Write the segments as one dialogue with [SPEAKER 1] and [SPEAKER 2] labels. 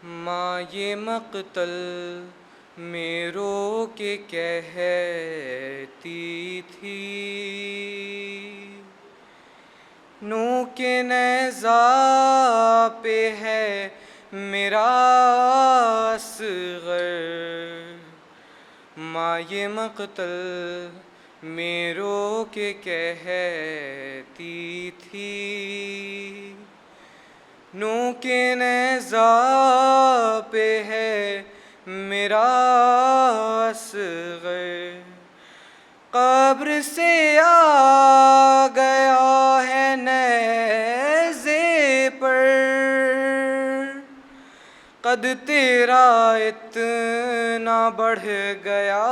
[SPEAKER 1] ماں یہ مقتل میں رو کے کہتی تھی، نو کے نیزہ پہ ہے میرا اصغر۔ ماں یہ مقتل میں رو کے کہتی تھی، نو کے نیزہ پہ ہے میرا اصغر۔ قبر سے آ گیا ہے نیزے پر، قد تیرا اتنا بڑھ گیا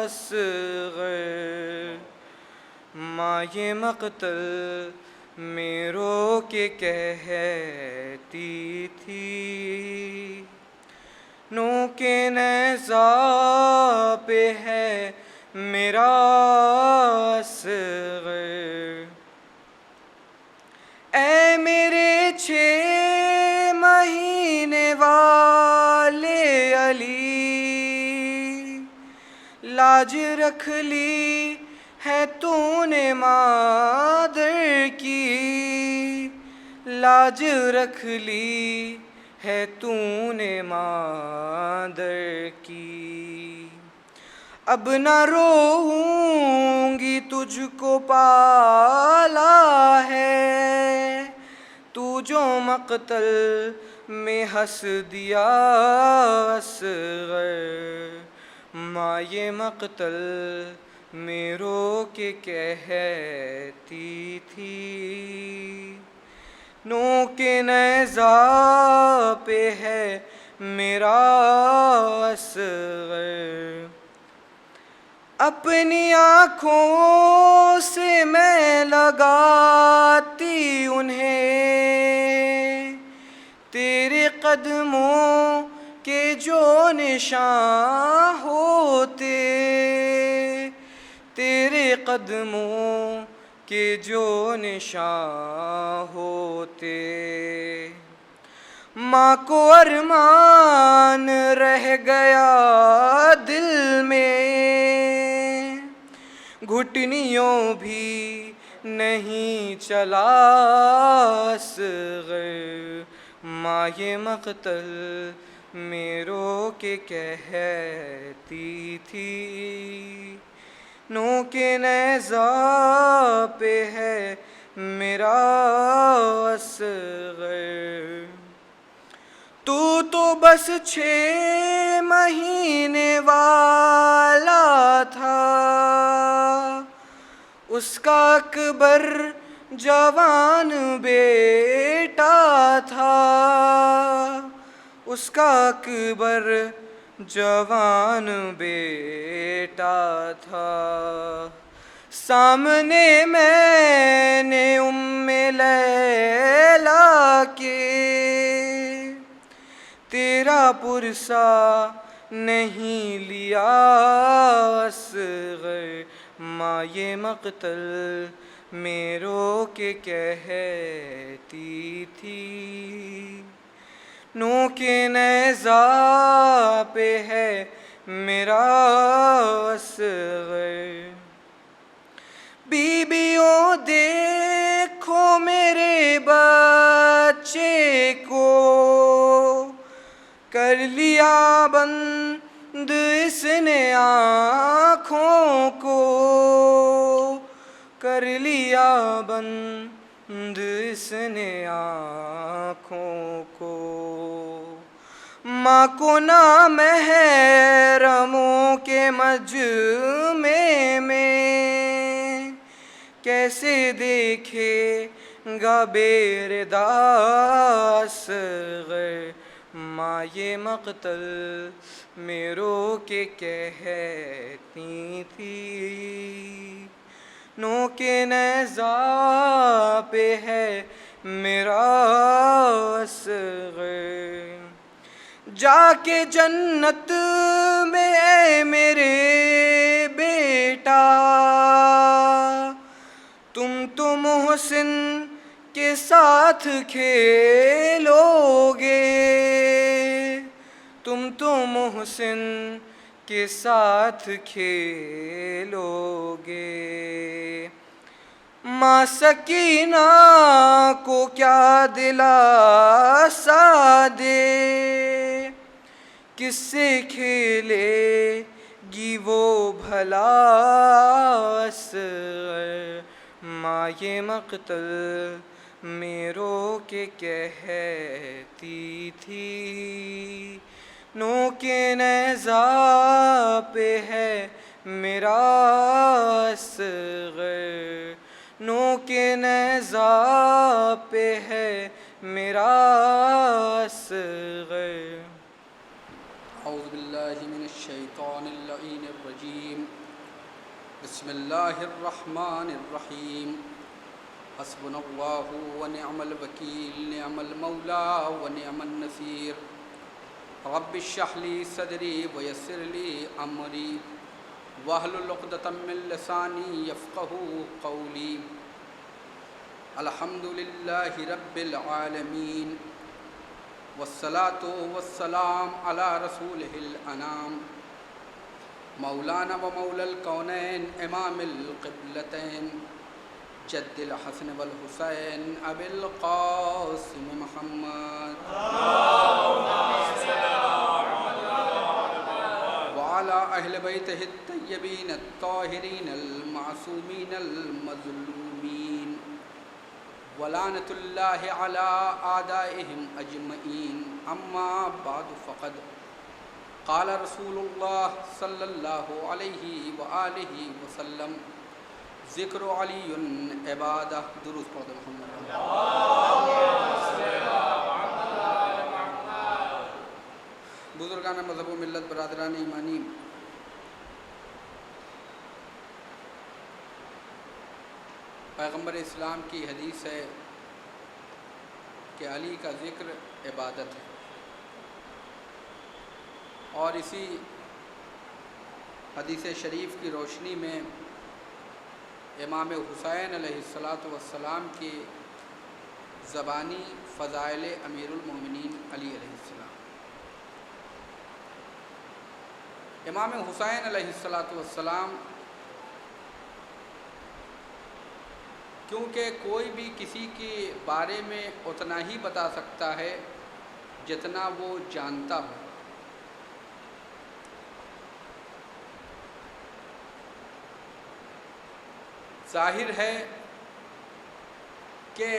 [SPEAKER 1] اصغر۔ ماں یہ مقتل میں رو کے کہتی تھی، نو کے نیزہ پہ ہے میرا اصغر۔ اے میرے 6 مہینے والے علی، لاج رکھ لی ہے تو نے مادر کی، لاج رکھ لی ہے تو نے مادر کی۔ اب نہ روؤں گی تجھ کو پالا ہے، تو جو مقتل میں ہنس دیا اصغر۔ ماں یہ مقتل میں رو کے کہتی تھی، نو کے نیزہ پہ ہے میرا اصغر۔ اپنی آنکھوں سے میں لگاتی انہیں تیرے قدموں کے جو نشان ہوتے، تیرے قدموں کے جو نشان ہوتے۔ ماں کو ارمان رہ گیا دل میں، گھٹنیوں بھی نہیں چلا اصغر۔ ماں یہ مقتل میں رو کے کہتی تھی، نو کے نیزہ پہ ہے میرا اصغر۔ تو بس 6 مہینے والا تھا، اس کا اکبر جوان بیٹا تھا، اس کا اکبر جوان بیٹا تھا۔ سامنے میں نے لیلا کے تیرا پرسہ نہیں لیا اصغر۔ ماں یہ مقتل میں رو کے کہتی تھی، نو کے نیزہ پہ ہے میرا اصغر۔ بیویوں دیکھو میرے بچے کو، کر لیا بند اس نے آنکھوں کو، کر لیا بند اس نے آنکھوں کو۔ ماں کو نامحرموں کے مجمع میں کیسے دیکھے گا بے ردا اصغر۔ ماں یہ مقتل میں رو کے کہتی تھی، نو کے نیزہ پہ ہے میرا اصغر۔ جا کے جنت میں اے میرے بیٹا، تم تو محسن کے ساتھ کھیلو گے، تم تو محسن کے ساتھ کھیلو گے۔ ماں سکینہ کو کیا دلاسا دے، کس سے کھیلے گی وہ بھلا اصغر۔ ماں یہ مقتل میں رو کے کہتی تھی، نوک نیزہ پہ ہے میرا اصغر، نوک نیزہ پہ ہے میرا اصغر۔
[SPEAKER 2] اعوذ باللہ من الشیطان اللعین الرجیم، بسم اللہ الرحمن الرحیم۔ حسبنا اللہ ونعم الوکیل، نعم المولا ونعم النصیر۔ رب اشرح لی صدری ویسر لی امری، واحلل عقدۃ من لسانی یفقہوا قولی۔ الحمد للہ رب العالمین، والصلاة والسلام علی رسولہ الانام، مولانا و مولا الکونین، امام القبلتین، جد الحسن والحسین، ابی القاسم محمد وعلی اہل بیتہ الطیبین الطاہرین المعصومین المظلومین، ولعنۃ اللہ علی اعدائہم اجمعین۔ اما بعد فقد قال رسول اللہ صلی اللہ علیہ وآلہ وسلم، ذکر علی عبادہ۔ درود پڑھ دو محمد۔ بزرگان مذہب و ملت، برادران ایمانی، پیغمبر اسلام کی حدیث ہے کہ علی کا ذکر عبادت ہے، اور اسی حدیث شریف کی روشنی میں امام حسین علیہ السلام کی زبانی فضائل امیر المومنین علی علیہ السلام۔ امام حسین علیہ السلام کیونکہ کوئی بھی کسی کے بارے میں اتنا ہی بتا سکتا ہے جتنا وہ جانتا ہو۔ ظاہر ہے کہ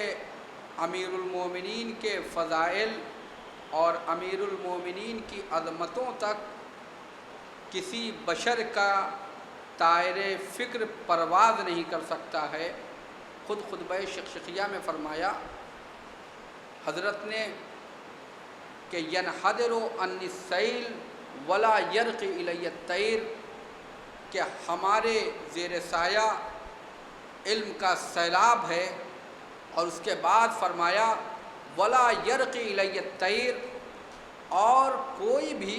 [SPEAKER 2] امیر المومنین کے فضائل اور امیر المومنین کی عظمتوں تک کسی بشر کا دائرہ فکر پرواز نہیں کر سکتا ہے۔ خود خطبہ شقشقیہ میں فرمایا حضرت نے کہ ینحدر عنی السیل ولا یرقی الی الطیر، کہ ہمارے زیر سایہ علم کا سیلاب ہے، اور اس کے بعد فرمایا ولا یرقی الی الطیر، اور کوئی بھی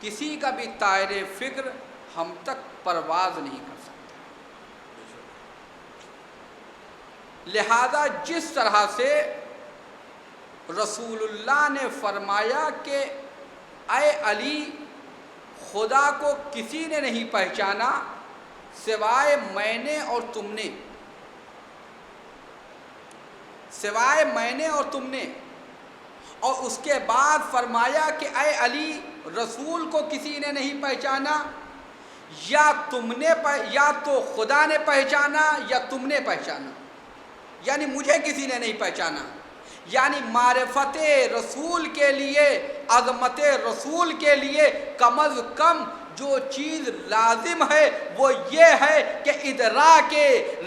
[SPEAKER 2] کسی کا بھی طائر فکر ہم تک پرواز نہیں کر سکتا۔ لہذا جس طرح سے رسول اللہ نے فرمایا کہ اے علی، خدا کو کسی نے نہیں پہچانا سوائے میں نے اور تم نے، سوائے میں نے اور تم نے، اور اس کے بعد فرمایا کہ اے علی، رسول کو کسی نے نہیں پہچانا، یا تم نے یا تو خدا نے پہچانا یا تم نے پہچانا، یعنی مجھے کسی نے نہیں پہچانا۔ یعنی معرفت رسول کے لیے، عظمت رسول کے لیے کم از کم جو چیز لازم ہے وہ یہ ہے کہ ادراک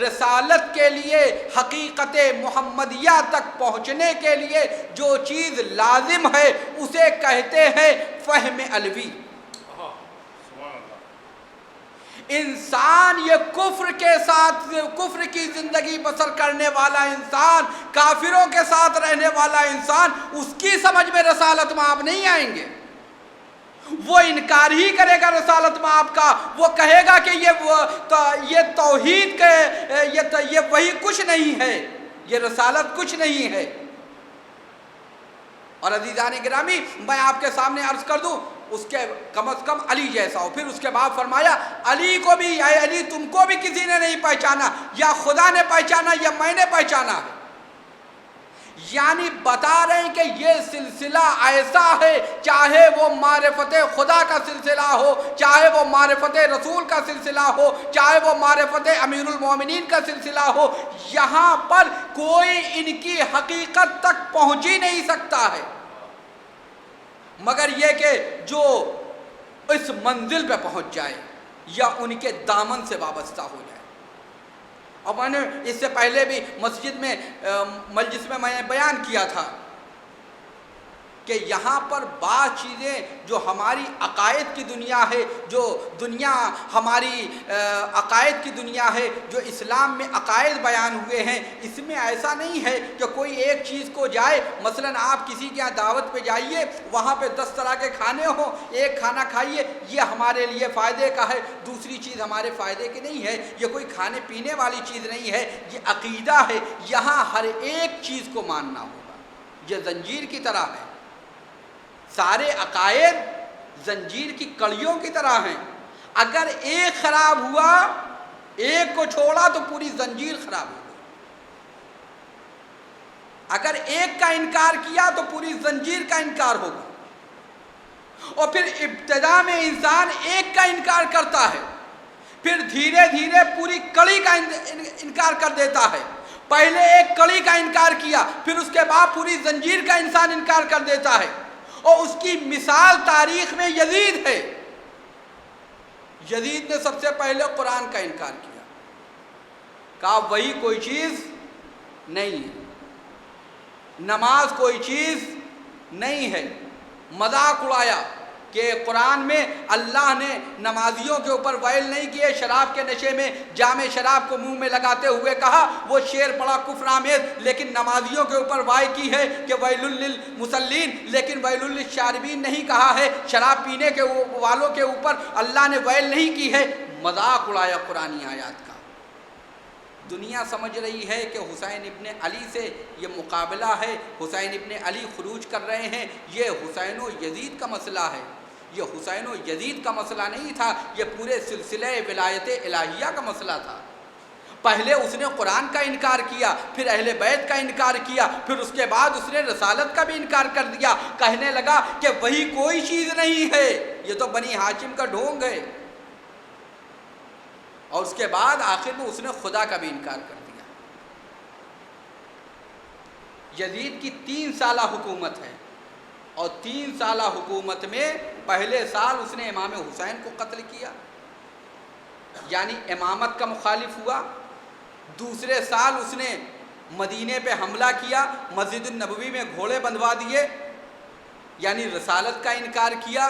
[SPEAKER 2] رسالت کے لیے، حقیقت محمدیہ تک پہنچنے کے لیے جو چیز لازم ہے اسے کہتے ہیں فہم علوی۔ انسان یہ کفر کے ساتھ، کفر کی زندگی بسر کرنے والا انسان، کافروں کے ساتھ رہنے والا انسان، اس کی سمجھ میں رسالت مآب نہیں آئیں گے۔ وہ انکار ہی کرے گا رسالت مآب کا، وہ کہے گا کہ یہ توحید کے یہ وہی کچھ نہیں ہے، یہ رسالت کچھ نہیں ہے۔ اور عزیزان گرامی، میں آپ کے سامنے عرض کر دوں، اس کے کم از کم علی جیسا ہو۔ پھر اس کے بعد فرمایا علی کو بھی، اے علی تم کو بھی کسی نے نہیں پہچانا، یا خدا نے پہچانا یا میں نے پہچانا ہے۔ یعنی بتا رہے ہیں کہ یہ سلسلہ ایسا ہے، چاہے وہ معرفت خدا کا سلسلہ ہو، چاہے وہ معرفت رسول کا سلسلہ ہو، چاہے وہ معرفت امیر المومنین کا سلسلہ ہو، یہاں پر کوئی ان کی حقیقت تک پہنچ ہی نہیں سکتا ہے، مگر یہ کہ جو اس منزل پہ پہنچ جائے یا ان کے دامن سے وابستہ ہو جائے۔ اور میں نے اس سے پہلے بھی مسجد میں مجلس میں نے بیان کیا تھا کہ یہاں پر بعض چیزیں جو ہماری عقائد کی دنیا ہے، جو دنیا ہماری عقائد کی دنیا ہے، جو اسلام میں عقائد بیان ہوئے ہیں، اس میں ایسا نہیں ہے کہ کوئی ایک چیز کو جائے، مثلا آپ کسی کے یہاں دعوت پہ جائیے، وہاں پہ 10 طرح کے کھانے ہوں، ایک کھانا کھائیے، یہ ہمارے لیے فائدے کا ہے، دوسری چیز ہمارے فائدے کی نہیں ہے، یہ کوئی کھانے پینے والی چیز نہیں ہے، یہ عقیدہ ہے۔ یہاں ہر ایک چیز کو ماننا ہوگا، یہ زنجیر کی طرح ہے، سارے عقائد زنجیر کی کڑیوں کی طرح ہیں، اگر ایک خراب ہوا، ایک کو چھوڑا تو پوری زنجیر خراب ہو گئی، اگر ایک کا انکار کیا تو پوری زنجیر کا انکار ہوگا۔ اور پھر ابتدا میں انسان ایک کا انکار کرتا ہے، پھر دھیرے دھیرے پوری کڑی کا انکار کر دیتا ہے۔ پہلے ایک کڑی کا انکار کیا، پھر اس کے بعد پوری زنجیر کا انسان انکار کر دیتا ہے۔ اور اس کی مثال تاریخ میں یزید ہے۔ یزید نے سب سے پہلے قرآن کا انکار کیا، کہا وہی کوئی چیز نہیں ہے، نماز کوئی چیز نہیں ہے، مذاق اڑایا کہ قرآن میں اللہ نے نمازیوں کے اوپر ویل نہیں کیے، شراب کے نشے میں جام شراب کو منہ میں لگاتے ہوئے کہا وہ شعر بڑا کفر آمیز، لیکن نمازیوں کے اوپر وائل کی ہے کہ ویل للمصلین، لیکن ویل للشاربین نہیں کہا ہے، شراب پینے کے والوں کے اوپر اللہ نے ویل نہیں کی ہے۔ مذاق اڑایا قرآنی آیات کا۔ دنیا سمجھ رہی ہے کہ حسین ابن علی سے یہ مقابلہ ہے، حسین ابن علی خروج کر رہے ہیں، یہ حسین و یزید کا مسئلہ ہے۔ یہ حسین و یزید کا مسئلہ نہیں تھا، یہ پورے سلسلہ ولایت الہیہ کا مسئلہ تھا۔ پہلے اس نے قرآن کا انکار کیا، پھر اہل بیت کا انکار کیا، پھر اس کے بعد اس نے رسالت کا بھی انکار کر دیا، کہنے لگا کہ وہی کوئی چیز نہیں ہے، یہ تو بنی ہاشم کا ڈھونگ ہے۔ اور اس کے بعد آخر میں اس نے خدا کا بھی انکار کر دیا۔ یزید کی 3 سالہ حکومت ہے، اور 3 سالہ حکومت میں پہلے سال اس نے امام حسین کو قتل کیا، یعنی امامت کا مخالف ہوا۔ دوسرے سال اس نے مدینے پہ حملہ کیا، مسجد النبوی میں گھوڑے بندھوا دیے، یعنی رسالت کا انکار کیا۔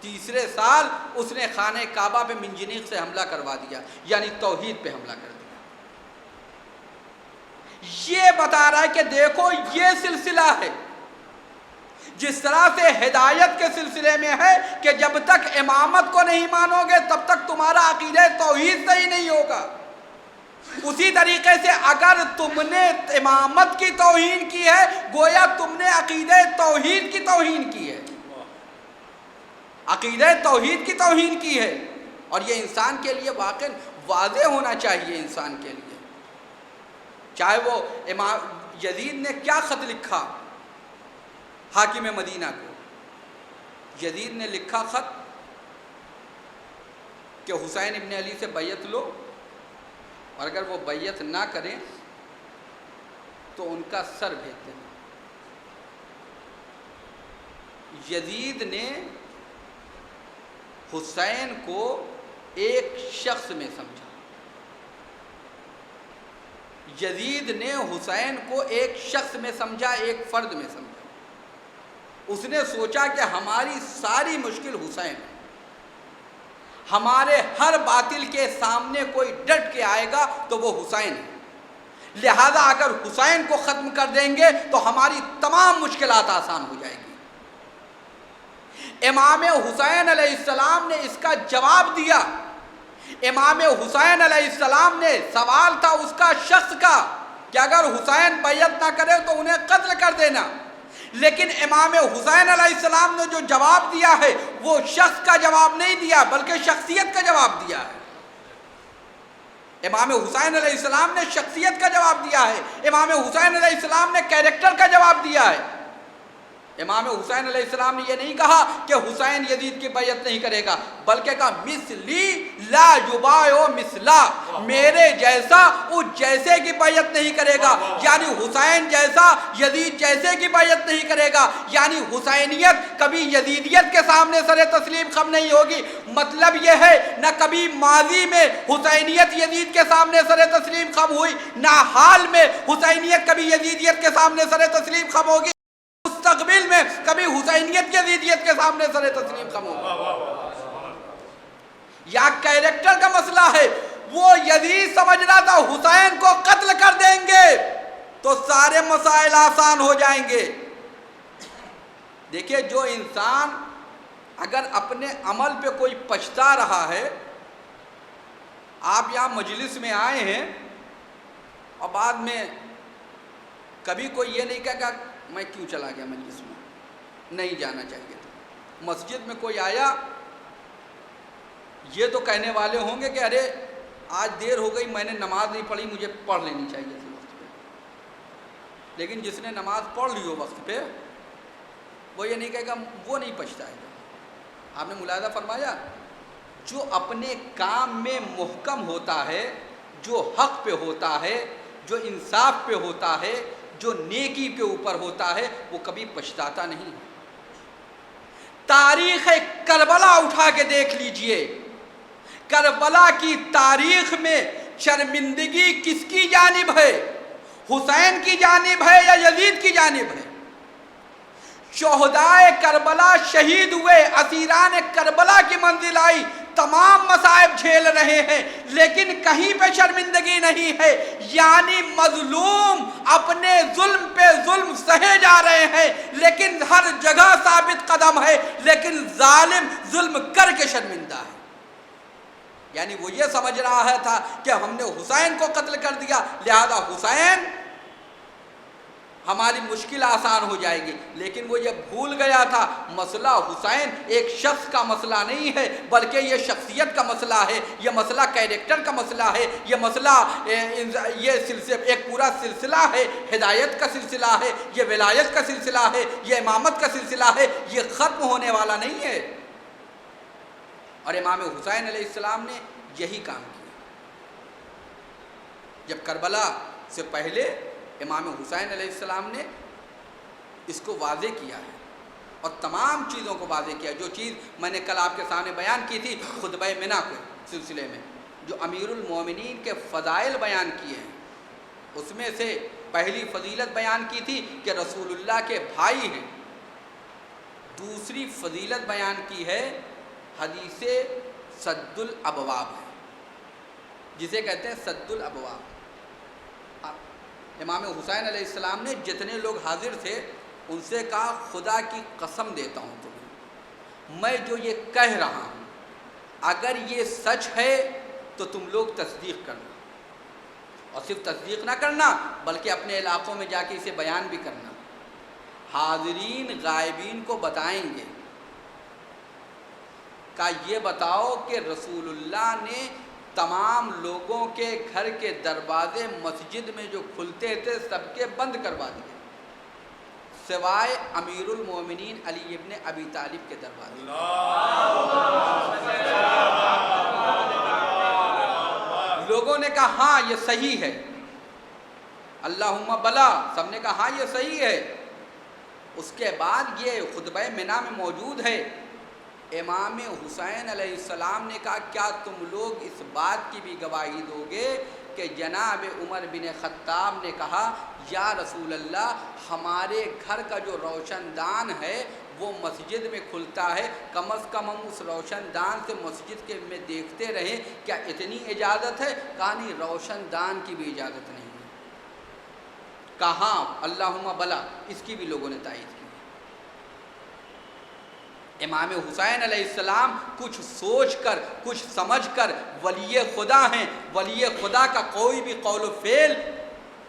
[SPEAKER 2] تیسرے سال اس نے خانہ کعبہ پہ منجنیق سے حملہ کروا دیا، یعنی توحید پہ حملہ کر دیا۔ یہ بتا رہا ہے کہ دیکھو یہ سلسلہ ہے، جس طرح سے ہدایت کے سلسلے میں ہے کہ جب تک امامت کو نہیں مانو گے تب تک تمہارا عقیدہ توحید صحیح نہیں ہوگا۔ اسی طریقے سے اگر تم نے امامت کی توہین کی ہے، گویا تم نے عقیدہ توحید کی توہین کی ہے، عقیدہ توحید کی توہین کی ہے۔ اور یہ انسان کے لیے واقعی واضح ہونا چاہیے، انسان کے لیے۔ چاہے وہ امام یزید نے کیا خط لکھا حاکم مدینہ کو، یزید نے لکھا خط کہ حسین ابن علی سے بیعت لو، اور اگر وہ بیعت نہ کریں تو ان کا سر بھیج دینا۔ یزید نے حسین کو ایک شخص میں سمجھا، یزید نے حسین کو ایک شخص میں سمجھا، ایک فرد میں سمجھا۔ اس نے سوچا کہ ہماری ساری مشکل حسین ہے، ہمارے ہر باطل کے سامنے کوئی ڈٹ کے آئے گا تو وہ حسین ہے، لہذا اگر حسین کو ختم کر دیں گے تو ہماری تمام مشکلات آسان ہو جائیں گی۔ امام حسین علیہ السلام نے اس کا جواب دیا۔ امام حسین علیہ السلام نے، سوال تھا اس کا شخص کا کہ اگر حسین بیعت نہ کرے تو انہیں قتل کر دینا، لیکن امام حسین علیہ السلام نے جو جواب دیا ہے وہ شخص کا جواب نہیں دیا بلکہ شخصیت کا جواب دیا ہے۔ امام حسین علیہ السلام نے شخصیت کا جواب دیا ہے، امام حسین علیہ السلام نے کیریکٹر کا جواب دیا ہے۔ امام حسین علیہ السلام نے یہ نہیں کہا کہ حسین یزید کی بیعت نہیں کرے گا، بلکہ کہا مثلی لا یبایع مثلا، میرے جیسا اس جیسے کی بیعت نہیں کرے گا، یعنی حسین جیسا یزید جیسے کی بیعت نہیں کرے گا، یعنی حسینیت کبھی یزیدیت کے سامنے سر تسلیم خم نہیں ہوگی۔ مطلب یہ ہے نہ کبھی ماضی میں حسینیت یزید کے سامنے سر تسلیم خم ہوئی، نہ حال میں حسینیت کبھی یزیدیت کے سامنے سر تسلیم خم ہوگی، مستقبل میں کبھی حسینیت یزیدیت کے سامنے سر تسلیم خم ہوگی۔ یا کیریکٹر کا مسئلہ ہے، وہ یزید سمجھ رہا تھا حسین کو قتل کر دیں گے تو سارے مسائل آسان ہو جائیں گے۔ دیکھیے جو انسان اگر اپنے عمل پہ کوئی پچھتا رہا ہے، آپ یہاں مجلس میں آئے ہیں اور بعد میں کبھی کوئی یہ نہیں کہا کہ میں کیوں چلا گیا مجلس میں، نہیں جانا چاہیے تھا۔ مسجد میں کوئی آیا، یہ تو کہنے والے ہوں گے کہ ارے آج دیر ہو گئی، میں نے نماز نہیں پڑھی، مجھے پڑھ لینی چاہیے تھی وقت پہ۔ لیکن جس نے نماز پڑھ لی ہو وقت پہ، وہ یہ نہیں کہے گا، وہ نہیں پچھتائے گا۔ آپ نے ملاحظہ فرمایا، جو اپنے کام میں محکم ہوتا ہے، جو حق پہ ہوتا ہے، جو انصاف پہ ہوتا ہے، جو نیکی کے اوپر ہوتا ہے، وہ کبھی پچھتاتا نہیں۔ تاریخ کربلا اٹھا کے دیکھ لیجئے، کربلا کی تاریخ میں شرمندگی کس کی جانب ہے؟ حسین کی جانب ہے یا یزید کی جانب ہے؟ شہدائے کربلا شہید ہوئے، اسیران کربلا کی منزل آئی، تمام مصائب جھیل رہے ہیں، لیکن کہیں پہ شرمندگی نہیں ہے، یعنی مظلوم اپنے ظلم پہ ظلم سہے جا رہے ہیں، لیکن ہر جگہ ثابت قدم ہے، لیکن ظالم ظلم کر کے شرمندہ ہے۔ یعنی وہ یہ سمجھ رہا تھا کہ ہم نے حسین کو قتل کر دیا، لہذا حسین ہماری مشکل آسان ہو جائے گی، لیکن وہ یہ بھول گیا تھا مسئلہ حسین ایک شخص کا مسئلہ نہیں ہے، بلکہ یہ شخصیت کا مسئلہ ہے، یہ مسئلہ کیریکٹر کا مسئلہ ہے، یہ مسئلہ یہ سلسلہ ایک پورا سلسلہ ہے، ہدایت کا سلسلہ ہے، یہ ولایت کا سلسلہ ہے، یہ امامت کا سلسلہ ہے، یہ ختم ہونے والا نہیں ہے۔ اور امام حسین علیہ السلام نے یہی کام کیا۔ جب کربلا سے پہلے امام حسین علیہ السلام نے اس کو واضح کیا ہے اور تمام چیزوں کو واضح کیا۔ جو چیز میں نے کل آپ کے سامنے بیان کی تھی خطبہ منع کے سلسلے میں، جو امیر المومنین کے فضائل بیان کیے ہیں، اس میں سے پہلی فضیلت بیان کی تھی کہ رسول اللہ کے بھائی ہیں۔ دوسری فضیلت بیان کی ہے حدیث سد الابواب ہے، جسے کہتے ہیں سد الابواب۔ امام حسین علیہ السلام نے جتنے لوگ حاضر تھے ان سے کہا خدا کی قسم دیتا ہوں تمہیں، میں جو یہ کہہ رہا ہوں اگر یہ سچ ہے تو تم لوگ تصدیق کرنا، اور صرف تصدیق نہ کرنا بلکہ اپنے علاقوں میں جا کے اسے بیان بھی کرنا۔ حاضرین غائبین کو بتائیں گے، کہا یہ بتاؤ کہ رسول اللہ نے تمام لوگوں کے گھر کے دروازے مسجد میں جو کھلتے تھے سب کے بند کروا دیے، سوائے امیر المومنین علی ابن ابی طالب کے دروازے۔ لوگوں نے کہا ہاں یہ صحیح ہے، اللہم بلا، سب نے کہا ہاں یہ صحیح ہے۔ اس کے بعد یہ خطبہ منع میں موجود ہے، امام حسین علیہ السلام نے کہا کیا تم لوگ اس بات کی بھی گواہی دو گے کہ جناب عمر بن خطاب نے کہا یا رسول اللہ ہمارے گھر کا جو روشن دان ہے وہ مسجد میں کھلتا ہے، کم از کم ہم اس روشن دان سے مسجد کے میں دیکھتے رہیں، کیا اتنی اجازت ہے؟ کہا نہیں، روشن دان کی بھی اجازت نہیں ہے۔ کہا اللہم بلا، اس کی بھی لوگوں نے تائید کی۔ امام حسین علیہ السلام کچھ سوچ کر کچھ سمجھ کر ولی خدا ہیں، ولی خدا کا کوئی بھی قول و فعل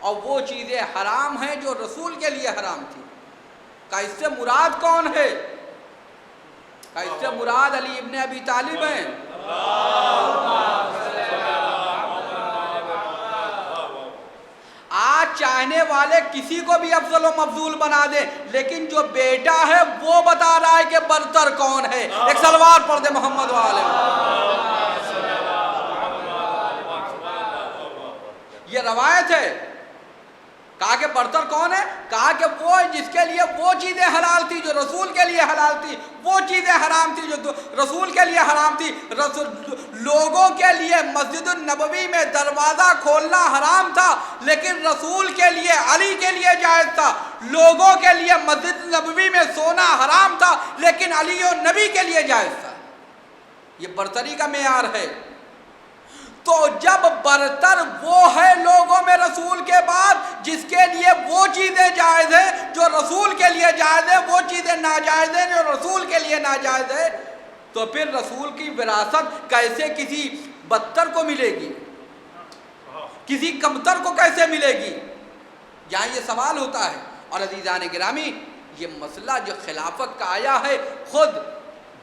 [SPEAKER 2] اور وہ چیزیں حرام ہیں جو رسول کے لیے حرام تھی۔ کا اس سے مراد کون ہے؟ کا اس سے مراد علی ابن ابی طالب ہیں۔ آج چاہنے والے کسی کو بھی افضل و مفضول بنا دے، لیکن جو بیٹا ہے وہ بتا رہا ہے کہ برتر کون ہے۔ ایک صلوات پڑھ دے محمد والے۔ یہ روایت ہے۔ کہا کہ برتر کون ہے؟ کہا کہ وہ جس کے لیے وہ چیزیں حلال تھی جو رسول کے لیے حلال تھی، وہ چیزیں حرام تھی جو رسول کے لیے حرام تھی۔ لوگوں کے لیے مسجد النبوی میں دروازہ کھولنا حرام تھا، لیکن رسول کے لیے، علی کے لیے جائز تھا۔ لوگوں کے لیے مسجد النبوی میں سونا حرام تھا، لیکن علی اور نبی کے لیے جائز تھا۔ یہ برتری کا معیار ہے۔ تو جب برتر وہ ہے لوگوں میں رسول کے بعد جس کے لیے وہ چیزیں جائز ہیں جو رسول کے لیے جائز ہیں، وہ چیزیں ناجائز ہیں جو رسول کے لیے ناجائز ہے، تو پھر رسول کی وراثت کیسے کسی بدتر کو ملے گی؟ کسی کمتر کو کیسے ملے گی؟ یہاں یہ سوال ہوتا ہے۔ اور عزیزان گرامی، یہ مسئلہ جو خلافت کا آیا ہے، خود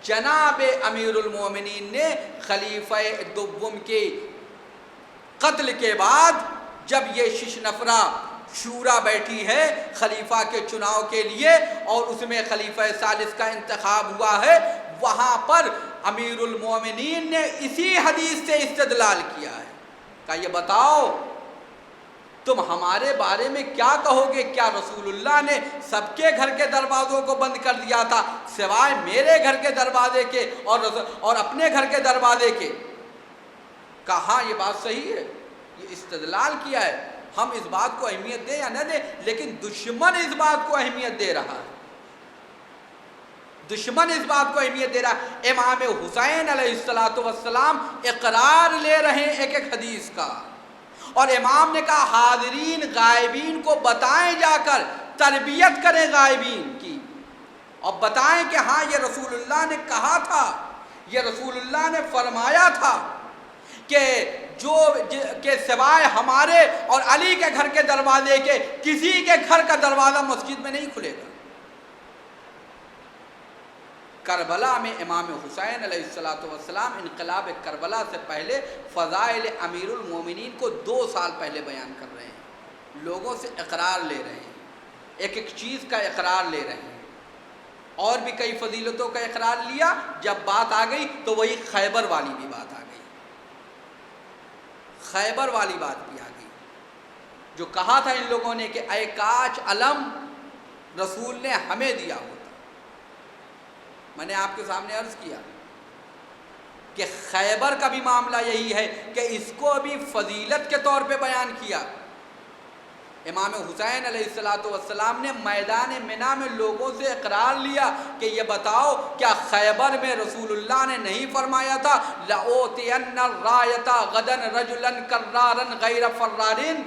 [SPEAKER 2] جناب امیر المومنین نے خلیفہ دوم کے قتل کے بعد جب یہ 6 نفرہ شورا بیٹھی ہے خلیفہ کے چناؤ کے لیے اور اس میں خلیفہ ثالث کا انتخاب ہوا ہے، وہاں پر امیر المومنین نے اسی حدیث سے استدلال کیا ہے۔ کہا یہ بتاؤ تم ہمارے بارے میں کیا کہو گے؟ کیا رسول اللہ نے سب کے گھر کے دروازوں کو بند کر دیا تھا سوائے میرے گھر کے دروازے کے اور اپنے گھر کے دروازے کے؟ کہا ہاں یہ بات صحیح ہے، یہ استدلال کیا ہے۔ ہم اس بات کو اہمیت دیں یا نہ دیں، لیکن دشمن اس بات کو اہمیت دے رہا ہے۔ دشمن اس بات کو اہمیت دے رہا ہے۔ امام حسین علیہ السلام اقرار لے رہے ہیں ایک ایک حدیث کا، اور امام نے کہا حاضرین غائبین کو بتائیں، جا کر تربیت کریں غائبین کی اور بتائیں کہ ہاں یہ رسول اللہ نے کہا تھا، یہ رسول اللہ نے فرمایا تھا کہ سوائے ہمارے اور علی کے گھر کے دروازے کے کسی کے گھر کا دروازہ مسجد میں نہیں کھلے گا۔ کربلا میں امام حسین علیہ السلام انقلاب کربلا سے پہلے فضائل امیر المومنین کو 2 سال پہلے بیان کر رہے ہیں، لوگوں سے اقرار لے رہے ہیں، ایک ایک چیز کا اقرار لے رہے ہیں، اور بھی کئی فضیلتوں کا اقرار لیا۔ جب بات آ گئی تو وہی خیبر والی بھی بات آ گئی، خیبر والی بات بھی آ گئی، جو کہا تھا ان لوگوں نے کہ اے کاش علم رسول نے ہمیں دیا ہوتا۔ میں نے آپ کے سامنے عرض کیا کہ خیبر کا بھی معاملہ یہی ہے کہ اس کو بھی فضیلت کے طور پہ بیان کیا۔ امام حسین علیہ السلام نے میدان منی میں لوگوں سے اقرار لیا کہ یہ بتاؤ کیا خیبر میں رسول اللہ نے نہیں فرمایا تھا لَأُوتِيَنَّ الرَّایَةَ غَدًا رَجُلًا كَرَّارًا غَيْرَ فَرَّارٍ؟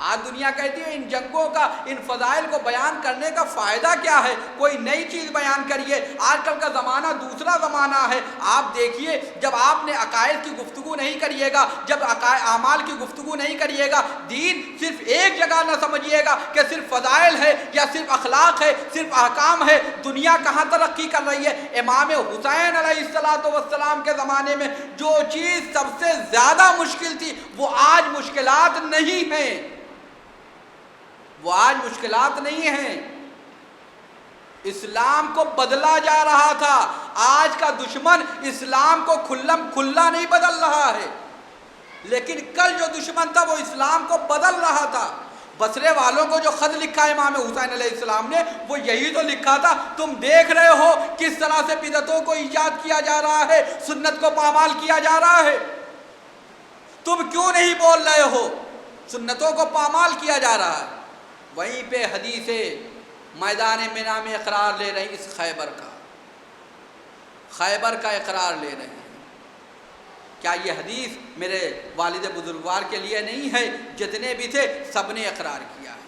[SPEAKER 2] آج دنیا کہتی ہے ان جنگوں کا، ان فضائل کو بیان کرنے کا فائدہ کیا ہے؟ کوئی نئی چیز بیان کریے۔ آج کل کا زمانہ دوسرا زمانہ ہے۔ آپ دیکھیے جب آپ نے عقائد کی گفتگو نہیں کریے گا، جب اعمال کی گفتگو نہیں کریے گا، دین صرف ایک جگہ نہ سمجھیے گا کہ صرف فضائل ہے یا صرف اخلاق ہے، صرف احکام ہے۔ دنیا کہاں ترقی کر رہی ہے؟ امام حسین علیہ السلام کے زمانے میں جو چیز سب سے زیادہ مشکل تھی وہ آج مشکلات نہیں ہیں، وہ آج مشکلات نہیں ہیں۔ اسلام کو بدلا جا رہا تھا، آج کا دشمن اسلام کو کھلا نہیں بدل رہا ہے، لیکن کل جو دشمن تھا وہ اسلام کو بدل رہا تھا۔ بصرے والوں کو جو خط لکھا ہے امام حسین علیہ السلام نے، وہ یہی تو لکھا تھا تم دیکھ رہے ہو کس طرح سے بدعتوں کو ایجاد کیا جا رہا ہے، سنت کو پامال کیا جا رہا ہے، تم کیوں نہیں بول رہے ہو؟ سنتوں کو پامال کیا جا رہا ہے۔ وہیں پہ حدیث میدان منی میں اقرار لے رہے ہیں، اس خیبر کا اقرار لے رہے ہیں۔ کیا یہ حدیث میرے والد بزرگوار کے لیے نہیں ہے؟ جتنے بھی تھے سب نے اقرار کیا ہے۔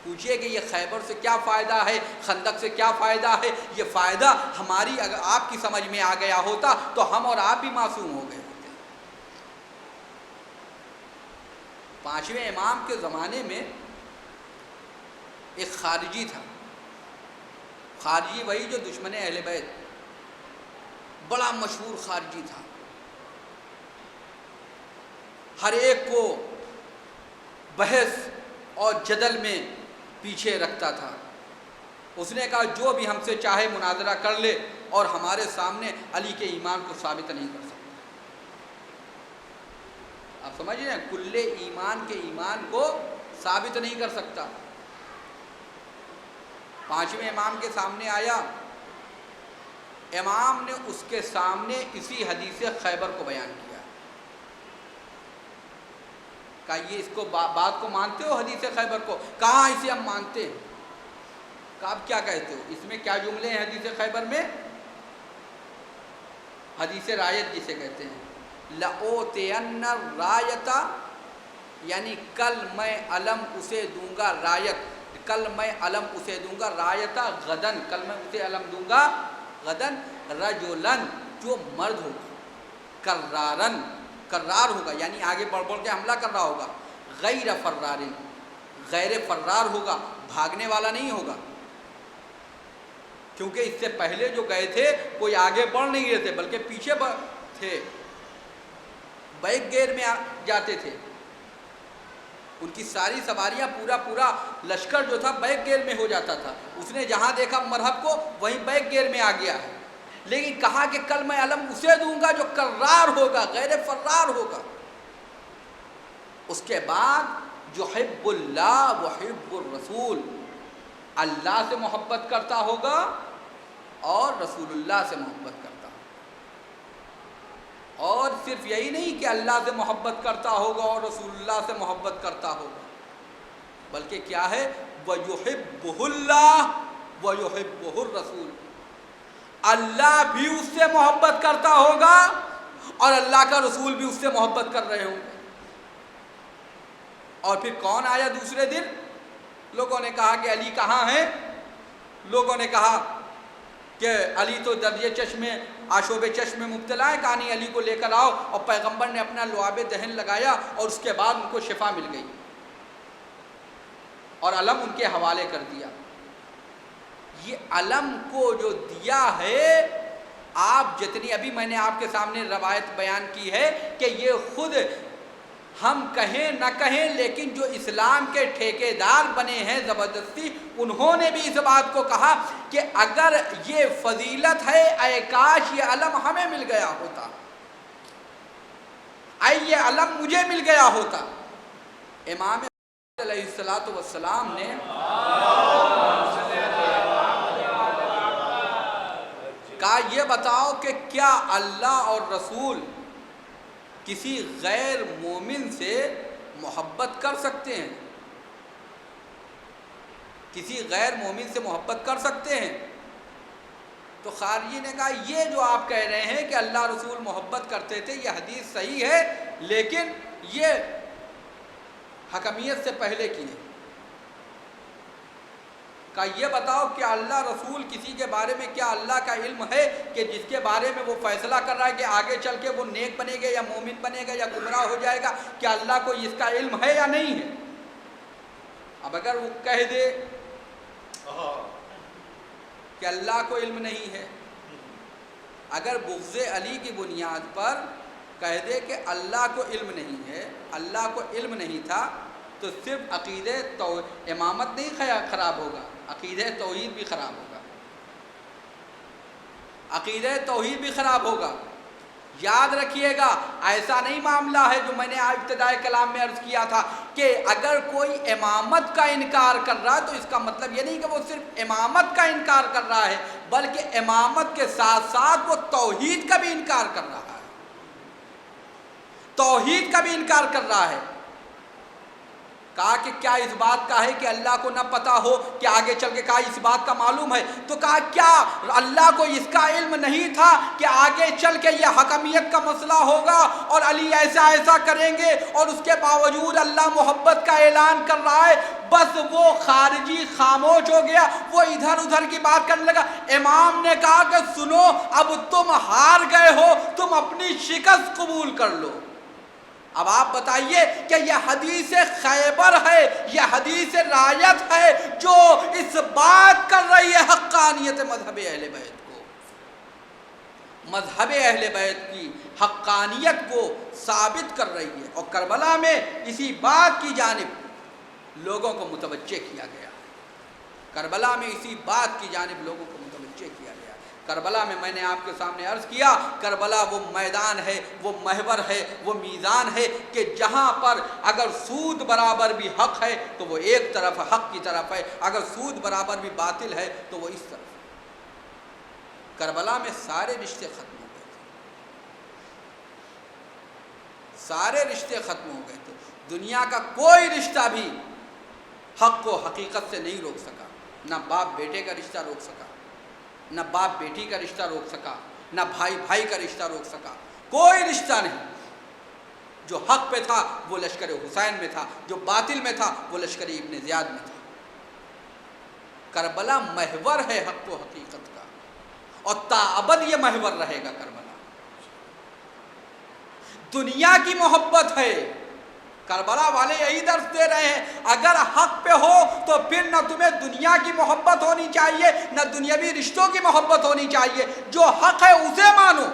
[SPEAKER 2] پوچھئے کہ یہ خیبر سے کیا فائدہ ہے، خندق سے کیا فائدہ ہے؟ یہ فائدہ ہماری اگر آپ کی سمجھ میں آ گیا ہوتا تو ہم اور آپ بھی معصوم ہو گئے ہوتے۔ 5ویں امام کے زمانے میں ایک خارجی تھا. خارجی وہی جو دشمن اہل بیت، بڑا مشہور خارجی تھا، ہر ایک کو بحث اور جدل میں پیچھے رکھتا تھا. اس نے کہا جو بھی ہم سے چاہے مناظرہ کر لے اور ہمارے سامنے علی کے ایمان کو ثابت نہیں کر سکتا. آپ سمجھ رہے ہیں، کل ایمان کے ایمان کو ثابت نہیں کر سکتا. 5ویں امام کے سامنے آیا، امام نے اس کے سامنے اسی حدیث خیبر کو بیان کیا. کہا یہ اس کو بات کو مانتے ہو حدیث خیبر کو؟ کہاں اسے ہم مانتے ہیں. کہا آپ کیا کہتے ہو، اس میں کیا جملے ہیں حدیث خیبر میں؟ حدیث رایت جسے کہتے ہیں، لَأُوتِيَنَّ الرَّایَةَ، یعنی کل میں علم اسے دوں گا، رایت کل میں علم اسے دوں گا، رایتہ غدن کل میں اسے علم دوں گا، غدن رجلن جو مرد ہوگا، کرارن کرار ہوگا، یعنی آگے بڑھ بڑھ کے حملہ کر رہا ہوگا، غیر فرارن غیر فرار ہوگا، بھاگنے والا نہیں ہوگا. کیونکہ اس سے پہلے جو گئے تھے کوئی آگے بڑھ نہیں رہے تھے بلکہ پیچھے تھے، بیک گیئر میں جاتے تھے. ان کی ساری سواریاں پورا لشکر جو تھا بیک گیئر میں ہو جاتا تھا. اس نے جہاں دیکھا مرحب کو وہیں بیک گیئر میں آ گیا ہے. لیکن کہا کہ کل میں علم اسے دوں گا جو کرار ہوگا، غیر فرار ہوگا. اس کے بعد جو حب اللہ و حب الرسول، اللہ سے محبت کرتا ہوگا اور رسول اللہ سے محبت کرتا ہوگا. اور صرف یہی نہیں کہ اللہ سے محبت کرتا ہوگا اور رسول اللہ سے محبت کرتا ہوگا، بلکہ کیا ہے، وَيُحِبُّهُ اللَّهُ وَيُحِبُّهُ الرَّسُولُ، اللہ بھی اس سے محبت کرتا ہوگا اور اللہ کا رسول بھی اس سے محبت کر رہے ہوں گے. اور پھر کون آیا دوسرے دن؟ لوگوں نے کہا کہ علی کہاں ہیں؟ لوگوں نے کہا کہ علی تو درد چشم آشوب چشم میں مبتلا ہے. کہا نہیں، علی کو لے کر آؤ. اور پیغمبر نے اپنا لعاب دہن لگایا اور اس کے بعد ان کو شفا مل گئی اور علم ان کے حوالے کر دیا. یہ علم کو جو دیا ہے، آپ جتنی ابھی میں نے آپ کے سامنے روایت بیان کی ہے کہ یہ خود ہم کہیں نہ کہیں لیکن جو اسلام کے ٹھیکیدار بنے ہیں زبردستی، انہوں نے بھی اس بات کو کہا کہ اگر یہ فضیلت ہے، اے کاش یہ علم ہمیں مل گیا ہوتا، اے یہ علم مجھے مل گیا ہوتا. امام علیہ السلام نے کہا یہ بتاؤ کہ کیا اللہ اور رسول کسی غیر مومن سے محبت کر سکتے ہیں؟ کسی غیر مومن سے محبت کر سکتے ہیں؟ تو خارجی نے کہا یہ جو آپ کہہ رہے ہیں کہ اللہ رسول محبت کرتے تھے، یہ حدیث صحیح ہے لیکن یہ حکمیت سے پہلے کی ہے. کہا یہ بتاؤ کہ اللہ رسول کسی کے بارے میں کیا اللہ کا علم ہے کہ جس کے بارے میں وہ فیصلہ کر رہا ہے کہ آگے چل کے وہ نیک بنے گا یا مومن بنے گا یا گمراہ ہو جائے گا؟ کیا اللہ کو اس کا علم ہے یا نہیں ہے؟ اب اگر وہ کہہ دے کہ اللہ کو علم نہیں ہے، اگر بغض علی کی بنیاد پر کہہ دے کہ اللہ کو علم نہیں ہے، اللہ کو علم نہیں تھا، تو صرف عقیدہ امامت نہیں خراب ہوگا، عقیدہ توحید بھی خراب ہوگا. عقیدہ توحید بھی خراب ہوگا. یاد رکھیے گا، ایسا نہیں معاملہ ہے جو میں نے ابتدائی کلام میں عرض کیا تھا کہ اگر کوئی امامت کا انکار کر رہا ہے تو اس کا مطلب یہ نہیں کہ وہ صرف امامت کا انکار کر رہا ہے، بلکہ امامت کے ساتھ ساتھ وہ توحید کا بھی انکار کر رہا ہے، توحید کا بھی انکار کر رہا ہے. کہا کہ کیا اس بات کا ہے کہ اللہ کو نہ پتا ہو کہ آگے چل کے کہا اس بات کا معلوم ہے؟ تو کہا کیا اللہ کو اس کا علم نہیں تھا کہ آگے چل کے یہ حکمیت کا مسئلہ ہوگا اور علی ایسا ایسا کریں گے، اور اس کے باوجود اللہ محبت کا اعلان کر رہا ہے؟ بس وہ خارجی خاموش ہو گیا، وہ ادھر ادھر کی بات کرنے لگا. امام نے کہا کہ سنو، اب تم ہار گئے ہو، تم اپنی شکست قبول کر لو. اب آپ بتائیے کہ یہ حدیث خیبر ہے، یہ حدیث رایت ہے جو اس بات کر رہی ہے حقانیت مذہب اہل بیت کو، مذہب اہل بیت کی حقانیت کو ثابت کر رہی ہے، اور کربلا میں اسی بات کی جانب لوگوں کو متوجہ کیا گیا، کربلا میں اسی بات کی جانب لوگوں کو متوجہ کیا گیا۔ کربلا میں نے آپ کے سامنے عرض کیا، کربلا وہ میدان ہے، وہ محور ہے، وہ میزان ہے کہ جہاں پر اگر سود برابر بھی حق ہے تو وہ ایک طرف حق کی طرف ہے، اگر سود برابر بھی باطل ہے تو وہ اس طرف ہے۔ کربلا میں سارے رشتے ختم ہو گئے تھے، سارے رشتے ختم ہو گئے تھے، دنیا کا کوئی رشتہ بھی حق کو حقیقت سے نہیں روک سکا، نہ باپ بیٹے کا رشتہ روک سکا، نہ باپ بیٹی کا رشتہ روک سکا، نہ بھائی بھائی کا رشتہ روک سکا، کوئی رشتہ نہیں۔ جو حق پہ تھا وہ لشکر حسین میں تھا، جو باطل میں تھا وہ لشکر ابن زیاد میں تھا۔ کربلا محور ہے حق و حقیقت کا، اور تا ابد یہ محور رہے گا۔ کربلا دنیا کی محبت ہے، کربلا والے یہی درس دے رہے ہیں، اگر حق پہ ہو تو پھر نہ تمہیں دنیا کی محبت ہونی چاہیے نہ دنیاوی رشتوں کی محبت ہونی چاہیے، جو حق ہے اسے مانو۔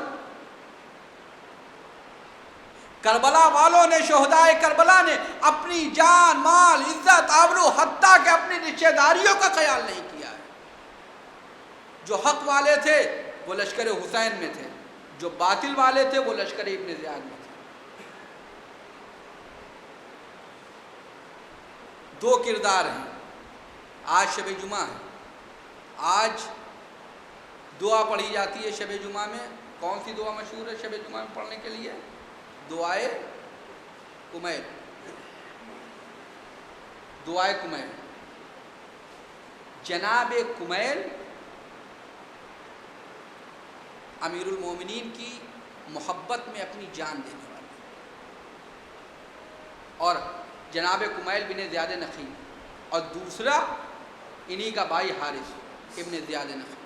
[SPEAKER 2] کربلا والوں نے، شہدائے کربلا نے اپنی جان، مال، عزت، آبرو، حتیٰ کہ اپنی رشتہ داریوں کا خیال نہیں کیا ہے۔ جو حق والے تھے وہ لشکر حسین میں تھے، جو باطل والے تھے وہ لشکر ابن زیاد میں تھے۔ دو کردار ہیں۔ آج شب جمعہ ہے، آج دعا پڑھی جاتی ہے شب جمعہ میں۔ کون سی دعا مشہور ہے شب جمعہ میں پڑھنے کے لیے؟ دعائے کمیل، دعائے کمیل۔ جناب کمیل امیر المومنین کی محبت میں اپنی جان دینے والے، اور جناب کمیل بن زیاد نخعی، اور دوسرا انہی کا بھائی حارث ابن زیاد نخعی۔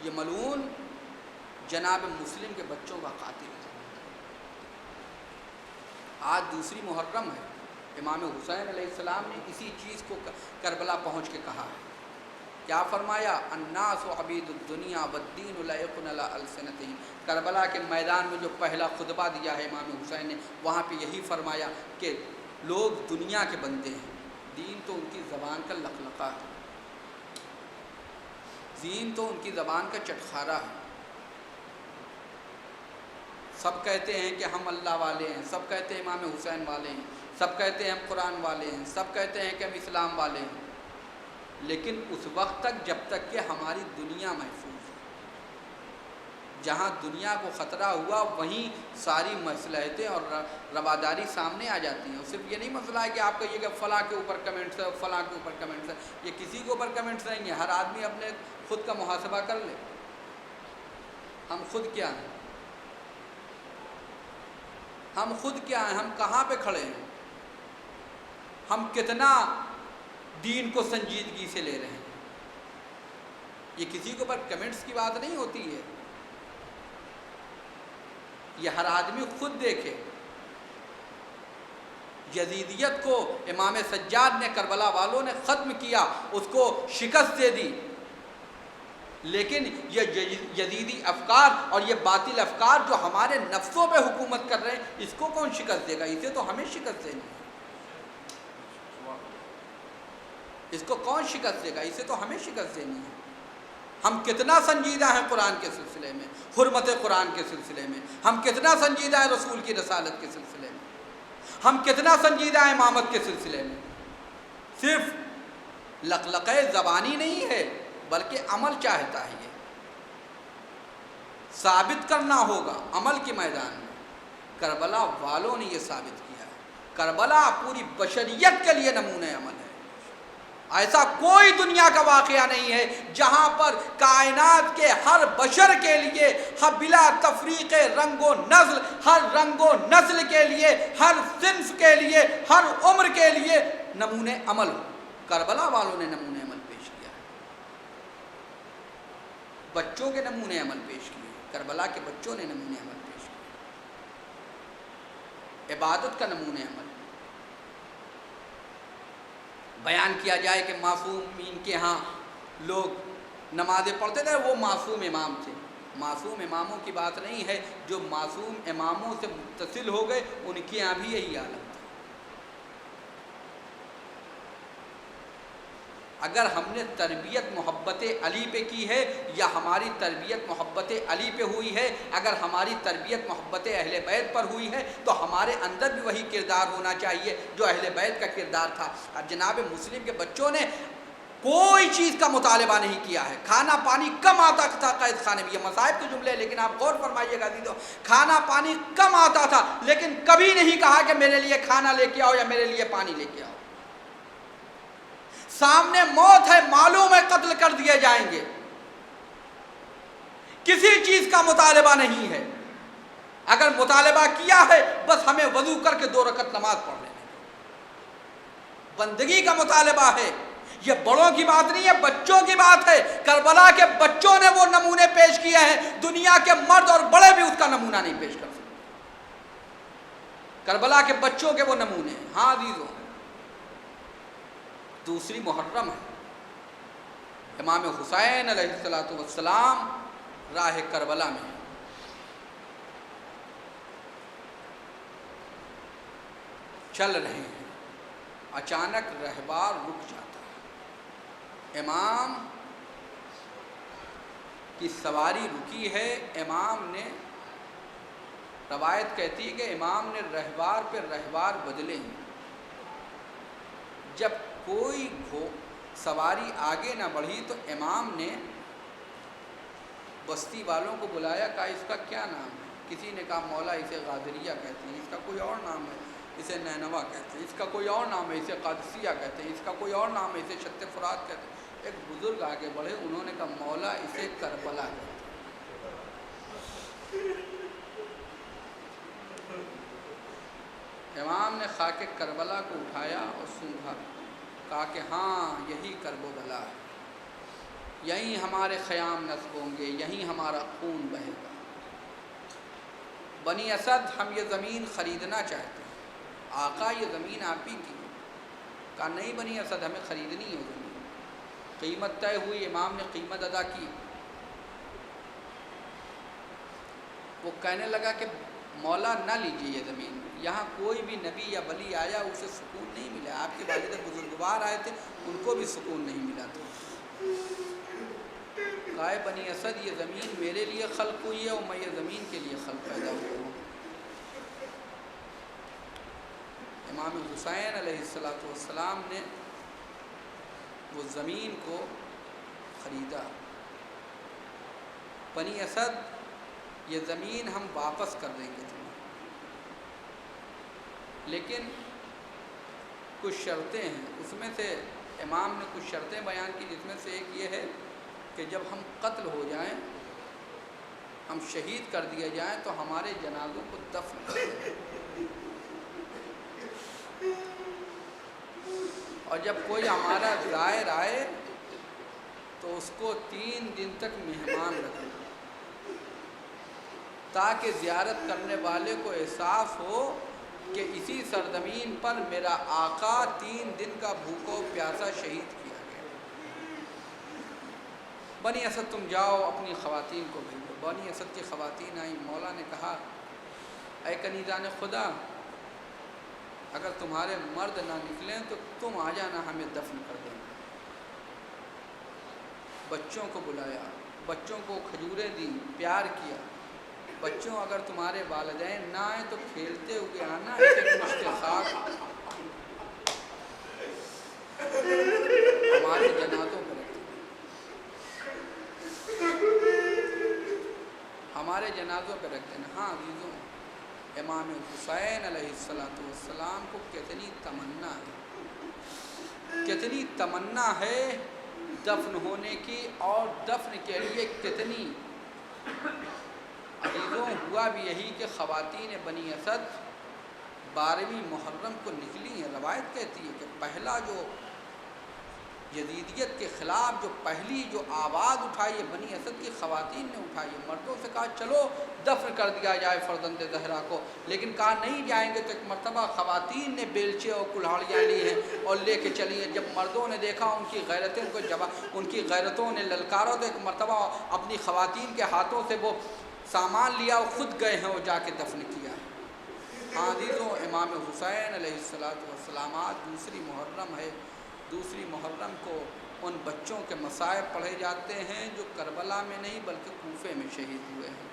[SPEAKER 2] یہ ملعون جناب مسلم کے بچوں کا قاتل ہے۔ آج دوسری محرم ہے، امام حسین علیہ السلام نے اسی چیز کو کربلا پہنچ کے کہا ہے۔ کیا فرمایا؟ الناس عبید الدنیا والدین لائق علی السنتہم۔ کربلا کے میدان میں جو پہلا خطبہ دیا ہے امام حسین نے، وہاں پہ یہی فرمایا کہ لوگ دنیا کے بندے ہیں، دین تو ان کی زبان کا لقلقہ ہے، دین تو ان کی زبان کا چٹخارا ہے۔ سب کہتے ہیں کہ ہم اللہ والے ہیں، سب کہتے ہیں امام حسین والے ہیں، سب کہتے ہیں ہم قرآن والے ہیں، سب کہتے ہیں کہ ہم اسلام والے ہیں، لیکن اس وقت تک جب تک کہ ہماری دنیا محفوظ ہے۔ جہاں دنیا کو خطرہ ہوا وہیں ساری مصلحتیں اور رواداری سامنے آ جاتی ہیں۔ اور صرف یہ نہیں مسئلہ ہے کہ آپ کہیے کہ فلاں کے اوپر کمنٹس ہے، فلاں کے اوپر کمنٹس ہے، یہ کسی کے اوپر کمنٹس نہیں ہیں۔ ہر آدمی اپنے خود کا محاسبہ کر لے، ہم خود کیا ہیں، ہم خود کیا ہیں، ہم کہاں پہ کھڑے ہیں، ہم کتنا دین کو سنجیدگی سے لے رہے ہیں۔ یہ کسی کے اوپر کمنٹس کی بات نہیں ہوتی ہے، یہ ہر آدمی خود دیکھے۔ یزیدیت کو امام سجاد نے، کربلا والوں نے ختم کیا، اس کو شکست دے دی، لیکن یہ یزیدی افکار اور یہ باطل افکار جو ہمارے نفسوں پہ حکومت کر رہے ہیں، اس کو کون شکست دے گا؟ اسے تو ہمیں شکست دینی ہے۔ اس کو کون شکست دے گا؟ اسے تو ہمیں شکست دینی ہے۔ ہم کتنا سنجیدہ ہیں قرآن کے سلسلے میں، حرمت قرآن کے سلسلے میں، ہم کتنا سنجیدہ ہیں رسول کی رسالت کے سلسلے میں، ہم کتنا سنجیدہ ہیں امامت کے سلسلے میں۔ صرف لقلقہ زبانی نہیں ہے بلکہ عمل چاہتا ہے، یہ ثابت کرنا ہوگا عمل کے میدان میں۔ کربلا والوں نے یہ ثابت کیا ہے۔ کربلا پوری بشریت کے لیے نمونہ عمل ہے۔ ایسا کوئی دنیا کا واقعہ نہیں ہے جہاں پر کائنات کے ہر بشر کے لیے بلا تفریق رنگ و نسل، ہر رنگ و نسل کے لیے، ہر صنف کے لیے، ہر عمر کے لیے نمونے عمل ہو۔ کربلا والوں نے نمونے عمل پیش کیا ہے، بچوں کے نمونے عمل پیش کیے، کربلا کے بچوں نے نمونے عمل پیش کیے۔ عبادت کا نمونۂ عمل بیان کیا جائے کہ معصومین کے ہاں لوگ نمازیں پڑھتے تھے، وہ معصوم امام تھے. معصوم اماموں کی بات نہیں ہے، جو معصوم اماموں سے متصل ہو گئے ان کے یہاں بھی یہی عالم تھا. اگر ہم نے تربیت محبت علی پہ کی ہے یا ہماری تربیت محبت علی پہ ہوئی ہے، اگر ہماری تربیت محبت اہل بیت پر ہوئی ہے تو ہمارے اندر بھی وہی کردار ہونا چاہیے جو اہل بیت کا کردار تھا. اور جناب مسلم کے بچوں نے کوئی چیز کا مطالبہ نہیں کیا ہے. کھانا پانی کم آتا تھا قید خانے میں، یہ مصائب کے جملے، لیکن آپ غور فرمائیے گا عزیزو، کھانا پانی کم آتا تھا لیکن کبھی نہیں کہا کہ میرے لیے کھانا لے کے آؤ یا میرے لیے پانی لے کے آؤ. سامنے موت ہے، معلوم ہے قتل کر دیے جائیں گے، کسی چیز کا مطالبہ نہیں ہے. اگر مطالبہ کیا ہے بس ہمیں وضو کر کے 2 رکعت نماز پڑھ لینے، بندگی کا مطالبہ ہے. یہ بڑوں کی بات نہیں ہے، بچوں کی بات ہے. کربلا کے بچوں نے وہ نمونے پیش کیے ہیں، دنیا کے مرد اور بڑے بھی اس کا نمونہ نہیں پیش کر سکتے. کربلا کے بچوں کے وہ نمونے ہیں. ہاں عزیزوں، دوسری محرم ہے، امام حسین علیہ السلام راہ کربلا میں چل رہے ہیں، اچانک رہبار رک جاتا ہے. امام کی سواری رکی ہے. امام نے، روایت کہتی ہے کہ امام نے رہبار پہ رہبار بدلے ہیں. جب کوئی سواری آگے نہ بڑھی تو امام نے بستی والوں کو بلایا، کہا اس کا کیا نام ہے؟ کسی نے کہا مولا اسے غادریہ کہتے ہیں، اس کا کوئی اور نام ہے اسے نینوا کہتے ہیں، اس کا کوئی اور نام ہے اسے قادسیہ کہتے ہیں، اس کا کوئی اور نام ہے اسے شت فرات کہتے ہیں. ایک بزرگ آگے بڑھے، انہوں نے کہا مولا اسے کربلا کہتے ہیں. امام نے خاک کربلا کو اٹھایا اور سونگھا، کہا کہ ہاں یہی کرب و بلا ہے، یہیں ہمارے خیام نصب ہوں گے، یہیں ہمارا خون بہے گا. بنی اسد ہم یہ زمین خریدنا چاہتے ہیں. آقا یہ زمین آپ ہی کی. کہا نہیں بنی اسد، ہمیں خریدنی ہے زمین. قیمت طے ہوئی، امام نے قیمت ادا کی. وہ کہنے لگا کہ مولا نہ لیجیے یہ زمین، یہاں کوئی بھی نبی یا ولی آیا اسے سکون نہیں ملا. آپ کے والد بزرگوار آئے تھے، ان کو بھی سکون نہیں ملا تھا. کہا بنی اسد یہ زمین میرے لیے خلق ہوئی ہے اور میں یہ زمین کے لیے خلق پیدا ہوا ہوں. امام حسین علیہ السلام نے وہ زمین کو خریدا. بنی اسد یہ زمین ہم واپس کر دیں گے تمہیں، لیکن کچھ شرطیں ہیں. اس میں سے امام نے کچھ شرطیں بیان کی، جس میں سے ایک یہ ہے کہ جب ہم قتل ہو جائیں، ہم شہید کر دیے جائیں تو ہمارے جنازوں کو دفن کر دیں، اور جب کوئی ہمارا زائر آئے تو اس کو 3 دن تک مہمان رکھیں، تاکہ زیارت کرنے والے کو احساس ہو کہ اسی سرزمین پر میرا آقا 3 دن کا بھوکا پیاسا شہید کیا گیا. بنی اسد تم جاؤ اپنی خواتین کو بھیجو. بنی اسد کی خواتین آئیں. مولا نے کہا اے کنیزان خدا، اگر تمہارے مرد نہ نکلیں تو تم آ جانا، ہمیں دفن کر دینا. بچوں کو بلایا، بچوں کو کھجوریں دیں، پیار کیا. بچوں اگر تمہارے والدین نہ آئیں تو کھیلتے ہوئے آنا، ایک مشت خاک ہمارے جنازوں پہ رکھ دینا، ہمارے جنازوں پہ رکھ دینا. ہاں عزیزوں، امام حسین علیہ السلام کو کتنی تمنا ہے، کتنی تمنا ہے دفن ہونے کی، اور دفن کے لیے کتنی. عزیزوں ہوا بھی یہی کہ خواتین بنی اسد 12ویں محرم کو نکلی ہیں. روایت کہتی ہے کہ پہلا جو یزیدیت کے خلاف جو پہلی جو آواز اٹھائی ہے بنی اسد کی خواتین نے اٹھائی ہے۔ مردوں سے کہا چلو دفن کر دیا جائے فرزند زہرا کو، لیکن کہا نہیں جائیں گے۔ تو ایک مرتبہ خواتین نے بیلچے اور کلہاڑیاں لی ہیں اور لے کے چلی ہیں۔ جب مردوں نے دیکھا ان کی غیرتوں کو ان کی غیرتوں نے للکارا، تو ایک مرتبہ اپنی خواتین کے ہاتھوں سے وہ سامان لیا اور خود گئے ہیں اور جا کے دفن کیا ہے۔ عزیزوں، امام حسین علیہ السلام آج دوسری محرم ہے۔ دوسری محرم کو ان بچوں کے مصائب پڑھے جاتے ہیں جو کربلا میں نہیں بلکہ کوفے میں شہید ہوئے ہیں۔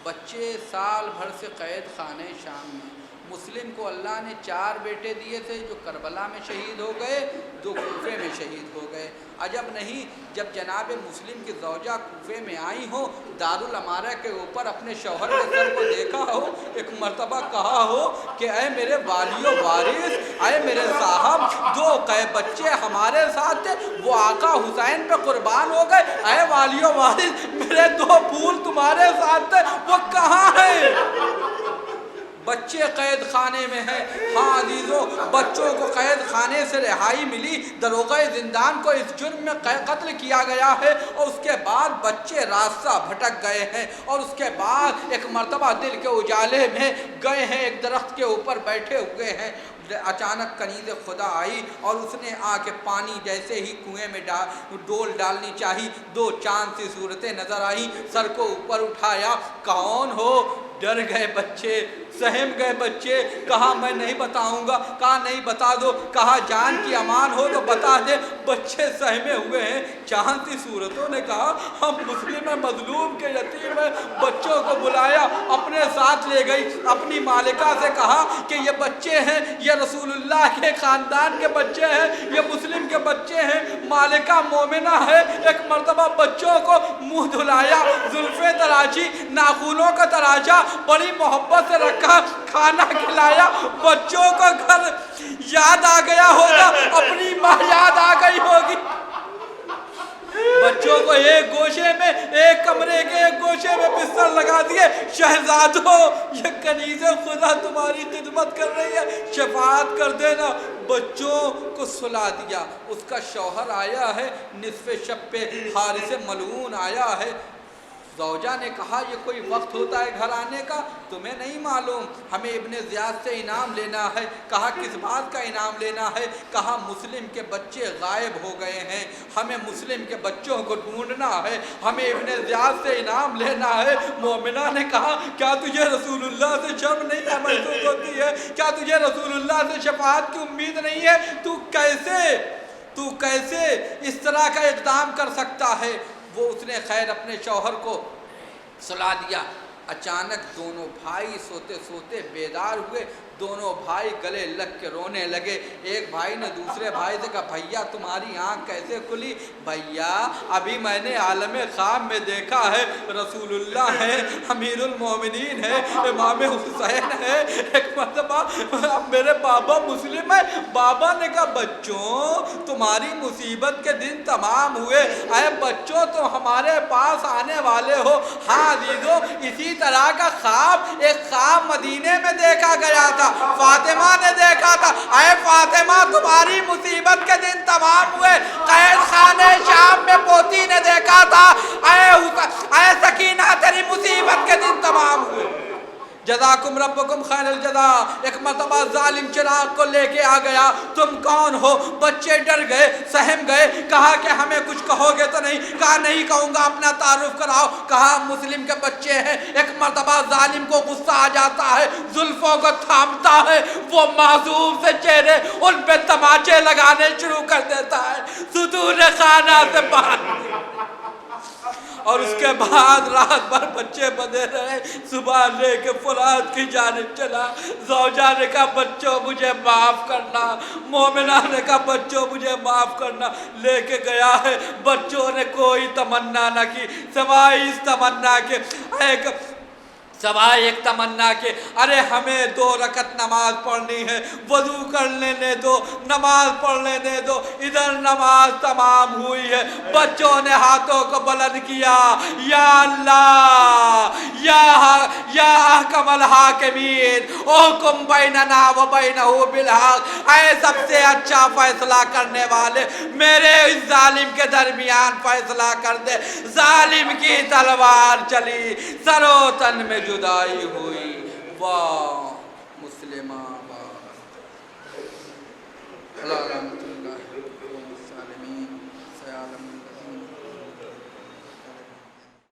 [SPEAKER 2] بچے سال بھر سے قید خانے شام میں۔ مسلم کو اللہ نے 4 بیٹے دیے تھے جو کربلا میں شہید ہو گئے، 2 کوفے میں شہید ہو گئے۔ عجب نہیں جب جناب مسلم کی زوجہ کوفے میں آئی ہو، دارالامارہ کے اوپر اپنے شوہر کے سر کو دیکھا ہو، ایک مرتبہ کہا ہو کہ اے میرے والی و وارث، اے میرے صاحب، 2 بچے ہمارے ساتھ تھے وہ آقا حسین پہ قربان ہو گئے، اے والی و وارث میرے 2 پھول تمہارے ساتھ تھے وہ کہاں ہیں؟ بچے قید خانے میں ہیں۔ ہاں عزیزوں، بچوں کو قید خانے سے رہائی ملی، داروغہ زندان کو اس جرم میں قتل کیا گیا ہے، اور اس کے بعد بچے راستہ بھٹک گئے ہیں، اور اس کے بعد ایک مرتبہ دل کے اجالے میں گئے ہیں، ایک درخت کے اوپر بیٹھے ہوئے ہیں۔ اچانک کنیز خدا آئی اور اس نے آ کے پانی جیسے ہی کنویں میں ڈول ڈالنی چاہی، 2 چاند سی صورتیں نظر آئیں، سر کو اوپر اٹھایا، کون ہو؟ ڈر گئے بچے، سہم گئے بچے، کہا میں نہیں بتاؤں گا، کہا نہیں بتا دو، کہا جان کی امان ہو تو بتا دے۔ بچے سہمے ہوئے ہیں، چاند سی صورتوں نے کہا ہم مسلم ہیں، مظلوم کے یتیم ہیں۔ بچوں کو بلایا، اپنے ساتھ لے گئی، اپنی مالکہ سے کہا کہ یہ بچے ہیں، یہ رسول اللہ کے خاندان کے بچے ہیں، یہ مسلم کے بچے ہیں۔ مالکہ مومنہ ہے، ایک مرتبہ بچوں کو منہ دھلایا، زلفیں تراشی، ناخنوں کا تراشا، بڑی محبت سے رکھا، کھانا کھلایا۔ بچوں کو گھر یاد آ گیا ہوگا، اپنی ماں یاد آ گئی ہوگی۔ بچوں کو ایک گوشے میں، ایک کمرے کے ایک گوشے میں بستر لگا دیے، شہزادوں یہ کنیز خدا تمہاری خدمت کر رہی ہے، شفاعت کر دینا۔ بچوں کو سلا دیا۔ اس کا شوہر آیا ہے نصف شب پہ، حارث ملعون آیا ہے۔ زوجہ نے کہا یہ کوئی وقت ہوتا ہے گھر آنے کا؟ تمہیں نہیں معلوم، ہمیں ابن زیاد سے انعام لینا ہے۔ کہا کس بات کا انعام لینا ہے؟ کہا مسلم کے بچے غائب ہو گئے ہیں، ہمیں مسلم کے بچوں کو ڈھونڈنا ہے، ہمیں ابن زیاد سے انعام لینا ہے۔ مومنہ نے کہا کیا تجھے رسول اللہ سے شرم نہیں محسوس ہوتی ہے؟ کیا تجھے رسول اللہ سے شفاعت کی امید نہیں ہے؟ تو کیسے اس طرح کا اقدام کر سکتا ہے؟ وہ اس نے خیر اپنے شوہر کو سلا دیا۔ اچانک دونوں بھائی سوتے سوتے بیدار ہوئے، دونوں بھائی گلے لگ کے رونے لگے۔ ایک بھائی نے دوسرے بھائی سے کہا بھیا تمہاری آنکھ کیسے کھلی؟ بھیا ابھی میں نے عالم خواب میں دیکھا ہے، رسول اللہ ہے، امیر المومنین ہے، امام حسین ہے۔ ایک مرتبہ اب میرے بابا مسلم ہے۔ بابا نے کہا بچوں تمہاری مصیبت کے دن تمام ہوئے، اے بچوں تم ہمارے پاس آنے والے ہو۔ ہاں عزیزو، اسی طرح کا خواب، ایک خواب مدینے میں دیکھا گیا تھا، فاطمہ نے دیکھا تھا، اے فاطمہ تمہاری مصیبت کے دن تمام ہوئے۔ قید خانے شام میں پوتی نے دیکھا تھا، اے سکینہ تیری مصیبت کے دن تمام ہوئے۔ جزاکم ربکم خیر الجزا۔ ایک مرتبہ ظالم چراغ کو لے کے آ گیا، تم کون ہو؟ بچے ڈر گئے، سہم گئے، کہا کہ ہمیں کچھ کہو گے تو نہیں؟ کہا نہیں کہوں گا، اپنا تعارف کراؤ۔ کہا مسلم کے بچے ہیں۔ ایک مرتبہ ظالم کو غصہ آ جاتا ہے، زلفوں کو تھامتا ہے، وہ معصوم سے چہرے ان پہ تماچے لگانے شروع کر دیتا ہے، ستون خانہ سے باہر، اور اس کے بعد رات بھر بچے بندے رہے۔ صبح لے کے فرات کی جانب چلا۔ زوجہ نے کہا بچوں مجھے معاف کرنا، مومنہ نے کہا بچوں مجھے معاف کرنا۔ لے کے گیا ہے، بچوں نے کوئی تمنا نہ کی سوائے اس تمنا کے ایک سوائے ایک تمنا کے ارے ہمیں 2 رکعت نماز پڑھنی ہے، وضو کر لینے دو، نماز پڑھ لینے دو۔ ادھر نماز تمام ہوئی ہے، بچوں نے ہاتھوں کو بلند کیا، یا اللہ یا احکم الحاکمین احکم بیننا و بینہ بالحق، اے سب سے اچھا فیصلہ کرنے والے، میرے اس ظالم کے درمیان فیصلہ کر دے۔ ظالم کی تلوار چلی، سر و تن میں جدائی ہوئی، واہ مسلمان۔